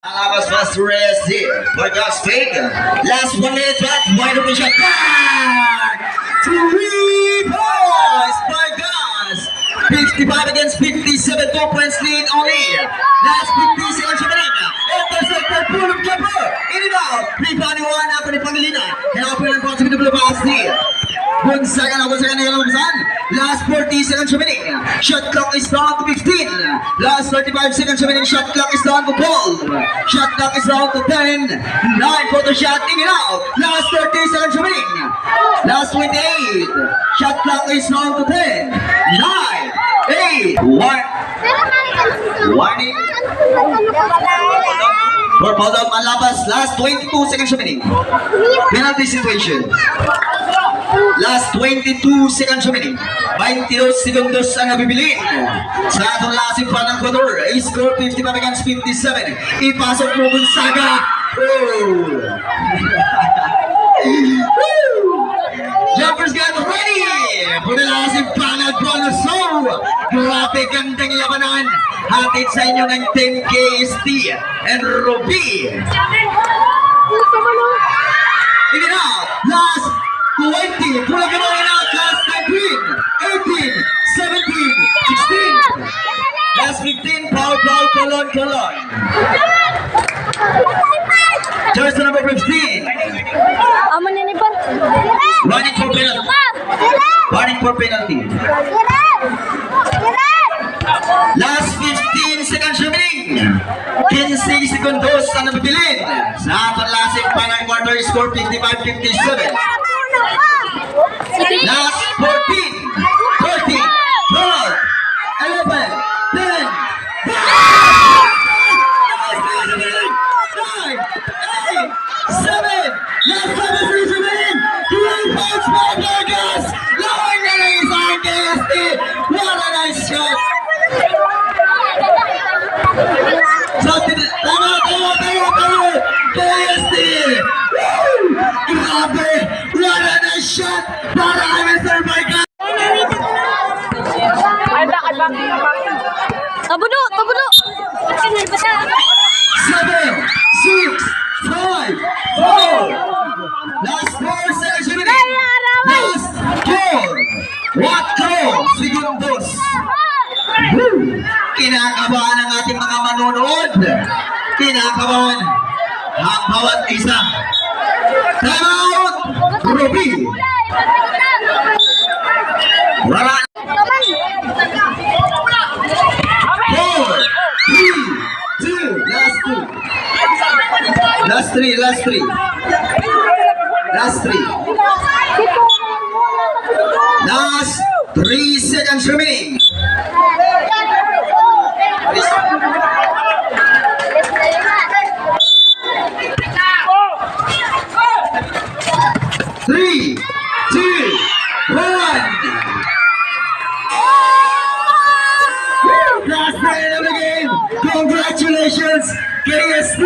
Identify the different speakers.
Speaker 1: Alabas was rest here. But God's fake. Last 1 minute left. Wide open shot. Back! 3 points by Gus. 55 against 57. 2 points lead only. Last 50 seconds remaining. Intercepted. Pull of jumper. In and out. Rebounding one after the Pangilina. And open and possible to blue pass here. 1 second. Last 40 seconds remaining. Shot clock is down to 15. Last 35 seconds remaining. Shot clock is down to 12. Shot clock is down to 10. 9 photo shot in and out. Last 30 seconds remaining. Last 28. Shot clock is down to 10. 9, 8, 1. Warning. For Paul Malabas. Last 22 seconds remaining. Penalty situation. Last 22 seconds remaining. 22 segundos ang nabibilin sa atong lasing panang quarter. A score 55 against 57. Ipasok mo Gonzaga. Jumpers got ready for the lasing panang bonus. So, grabe gandang labanan. Hatid sa inyo ng Team KST and Ruby. Give it out. Last 20, pull up going out, last 19, 18, 17, 16, last 15, Paul, Colon. Jersey number 15. Running for penalty. Last 15 seconds remaining. 15 segundos ang nabibilin sa atong lasing panang quarter score 55-57. Last 14, 13, 12, 11, 10, 9, 8, 7, last 7 seconds remaining. 3 points by Vegas. Lowering the race on KST. What a nice shot. Tama. KST. Grabe. What a nice shot. Para kay Mr. Vegas.
Speaker 2: Tabuno!
Speaker 1: 7, 6, 5, 4. Last 4 seconds remaining. Last 4 segundos. Kinakabahan ang ating mga manonood. Kinakabahan ang bawat isa. Time out! Ruby! Wala. 4, 3, 2, last 3. Last 3 seconds remaining. 3, 2, 1. Last play of the game. Congratulations, KST.